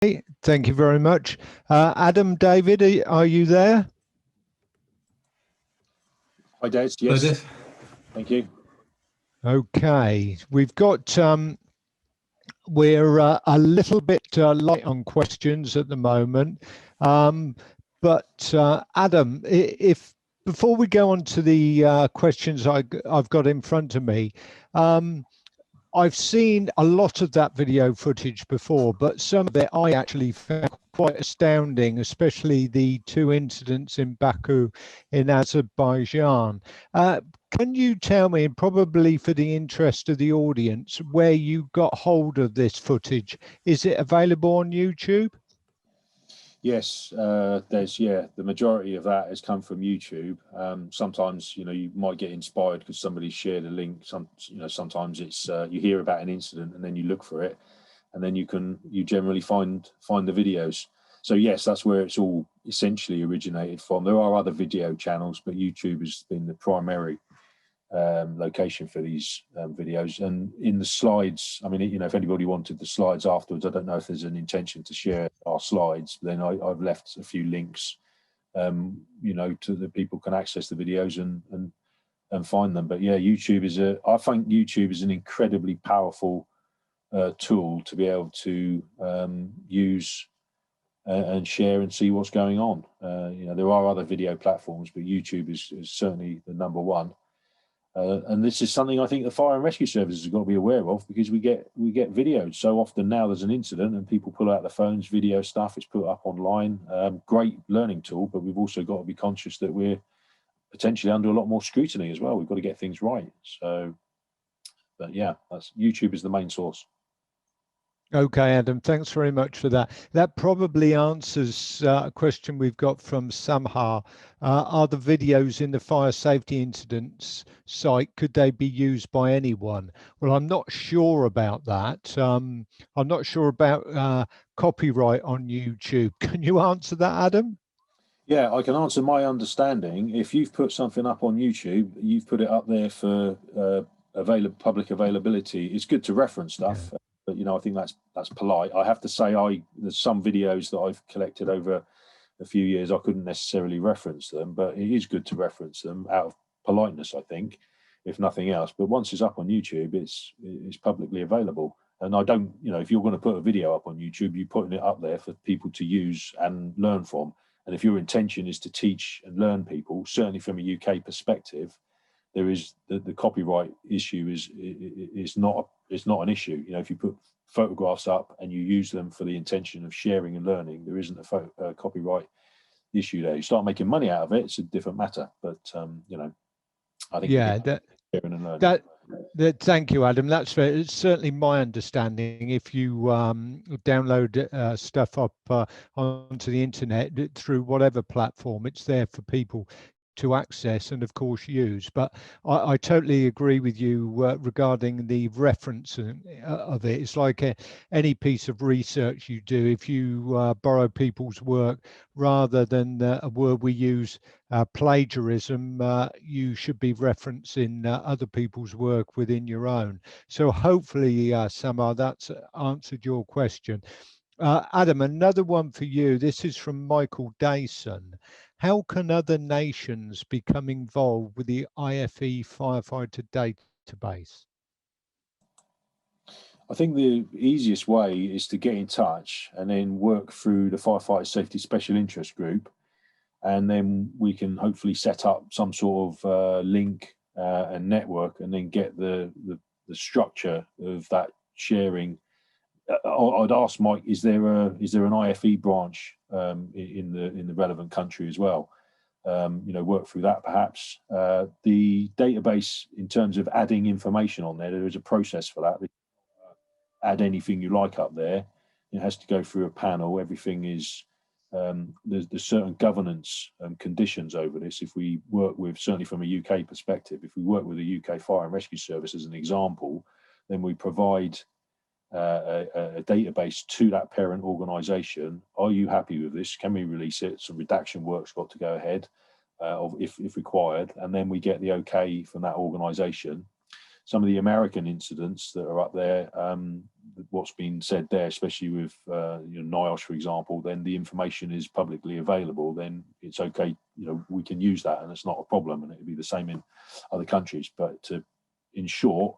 Thank you very much. Adam, David, are you there? Hi, Des. Hello, Yes, Des. thank you. Okay, we've got, we're a little bit light on questions at the moment. Um, but Adam, if before we go on to the questions I've got in front of me, um, I've seen a lot of that video footage before, but some of it I actually found quite astounding, especially the two incidents in Baku in Azerbaijan. Can you tell me, and probably for the interest of the audience, where you got hold of this footage? Is it available on YouTube? Yes, there's the majority of that has come from YouTube. Sometimes you might get inspired because somebody shared a link. Sometimes it's you hear about an incident and then you look for it, and then you generally find the videos. So yes, that's where it's all essentially originated from. There are other video channels, but YouTube has been the primary location for these videos. And in the slides, I mean, if anybody wanted the slides afterwards, I don't know if there's an intention to share our slides. Then I've left a few links, to that people can access the videos and find them. But yeah, I think YouTube is an incredibly powerful tool to be able to use and share and see what's going on. There are other video platforms, but YouTube is certainly the number one. And this is something I think the fire and rescue services have got to be aware of, because we get videos so often now. There's an incident and people pull out their phones, video stuff. It's put up online. Great learning tool, but we've also got to be conscious that we're potentially under a lot more scrutiny as well. We've got to get things right. So, but yeah, that's YouTube is the main source. Okay, Adam, thanks very much for that. That probably answers a question we've got from Samha. Are the videos in the fire safety incidents site, could they be used by anyone? Well, I'm not sure about that. I'm not sure about copyright on YouTube. Can you answer that, Adam? Yeah, I can answer my understanding. If you've put something up on YouTube, you've put it up there for public availability. It's good to reference stuff, but I think that's polite. I have to say, there's some videos that I've collected over a few years. I couldn't necessarily reference them, but it is good to reference them out of politeness, I think, if nothing else. But once it's up on YouTube, it's publicly available. And I don't, if you're going to put a video up on YouTube, you're putting it up there for people to use and learn from. And if your intention is to teach and learn people, certainly from a UK perspective, there is the copyright issue is not an issue. If you put photographs up and you use them for the intention of sharing and learning, there isn't a copyright issue there. You start making money out of it, it's a different matter. But I think sharing and learning. Thank you, Adam. It's certainly my understanding. If you download stuff up onto the internet through whatever platform, it's there for people to access and of course use. But I totally agree with you regarding the reference of it. It's like any piece of research you do. If you borrow people's work rather than a word we use, plagiarism, you should be referencing other people's work within your own. So hopefully, Samar, that's answered your question. Adam, another one for you. This is from Michael Dayson. How can other nations become involved with the IFE firefighter database? I think the easiest way is to get in touch and then work through the Firefighter Safety Special Interest Group, and then we can hopefully set up some sort of link and network, and then get the structure of that sharing. I'd ask Mike, is there an IFE branch in the relevant country as well? Work through that perhaps. The database, in terms of adding information on there is a process for that. Add anything you like up there. It has to go through a panel. Everything is there's certain governance conditions over this. If we work with, certainly from a UK perspective, if we work with the UK Fire and Rescue Service as an example, then we provide a database to that parent organisation. Are you happy with this? Can we release it? Some redaction work's got to go ahead, if required, and then we get the okay from that organisation. some of the American incidents that are up there, what's been said there, especially with NIOSH, for example, then the information is publicly available, then it's okay, we can use that and it's not a problem, and it'll be the same in other countries. But in short,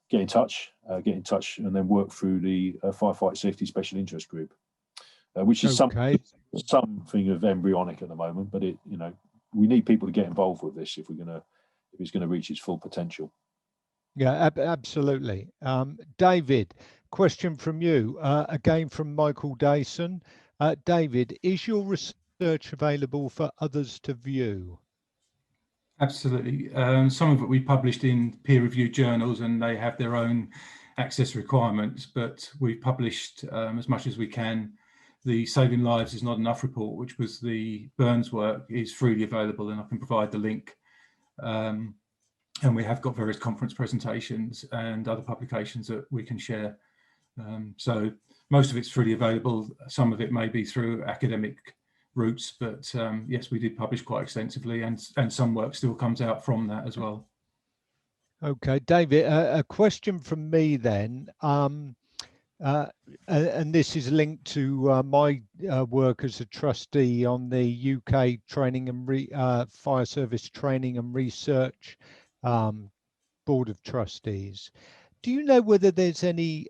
get in touch and then work through the Firefight Safety Special Interest Group, which is something of embryonic at the moment, but we need people to get involved with this if it's going to reach its full potential. Yeah, absolutely. David, question from you, again from Michael Dayson. David, is your research available for others to view? Absolutely. Some of it we published in peer-reviewed journals, and they have their own access requirements, but we've published as much as we can. The Saving Lives is Not Enough report, which was the burns work, is freely available, and I can provide the link. And we have got various conference presentations and other publications that we can share. So most of it's freely available. Some of it may be through academic routes, but yes, we did publish quite extensively, and some work still comes out from that as well. Okay, David, a question from me then. And this is linked to my work as a trustee on the UK Training and Fire Service Training and Research Board of Trustees. Do you know whether there's any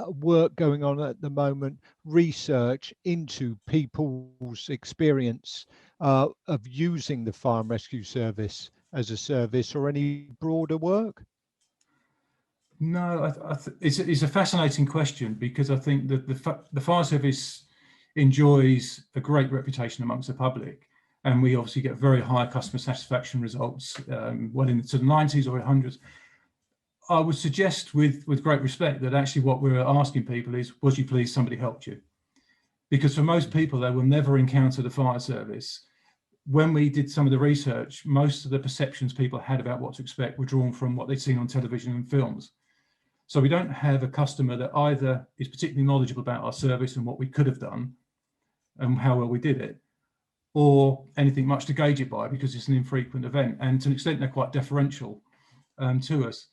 work going on at the moment, research into people's experience of using the Fire and Rescue Service as a service, or any broader work? No, it's a fascinating question, because I think that the fire service enjoys a great reputation amongst the public, and we obviously get very high customer satisfaction results, well into the 90s or 100s. I would suggest with great respect that actually what we're asking people is, was you pleased somebody helped you? Because for most people, they will never encounter the fire service. When we did some of the research, most of the perceptions people had about what to expect were drawn from what they'd seen on television and films. So we don't have a customer that either is particularly knowledgeable about our service and what we could have done and how well we did it, or anything much to gauge it by, because it's an infrequent event. And to an extent, they're quite deferential to us.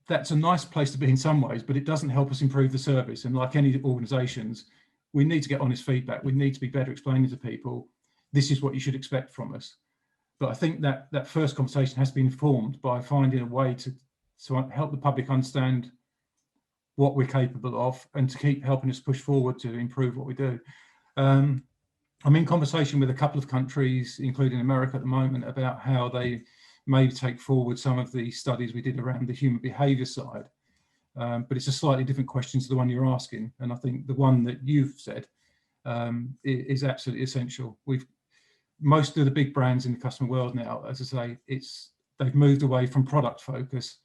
That's a nice place to be in some ways, but it doesn't help us improve the service. And like any organisations, we need to get honest feedback. We need to be better explaining to people, this is what you should expect from us. But I think that first conversation has to be informed by finding a way to help the public understand what we're capable of, and to keep helping us push forward to improve what we do. I'm in conversation with a couple of countries, including America at the moment, about how they may take forward some of the studies we did around the human behaviour side. But it's a slightly different question to the one you're asking. And I think the one that you've said is absolutely essential. Most of the big brands in the customer world now, as I say, they've moved away from product focus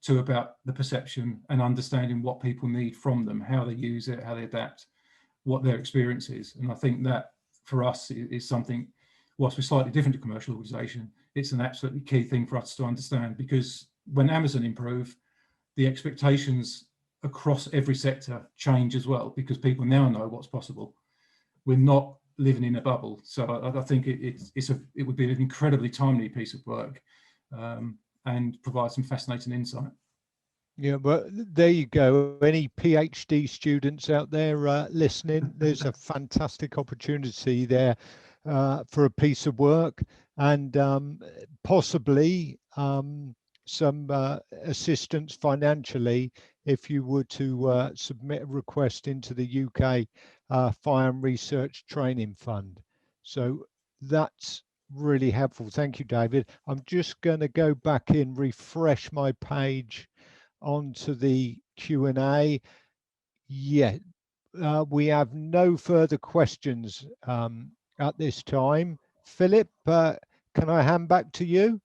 to about the perception and understanding what people need from them, how they use it, how they adapt, what their experience is. And I think that for us is something, whilst we're slightly different to commercial organisation, it's an absolutely key thing for us to understand, because when Amazon improve, the expectations across every sector change as well, because people now know what's possible. We're not living in a bubble. So I think it would be an incredibly timely piece of work, and provide some fascinating insight. Yeah, well, there you go. Any PhD students out there listening, there's a fantastic opportunity there for a piece of work, and possibly some assistance financially if you were to submit a request into the UK Fire and Research Training Fund. So that's really helpful. Thank you, David. I'm just going to go back in, refresh my page onto the Q&A. Yeah, we have no further questions at this time. Philip, can I hand back to you?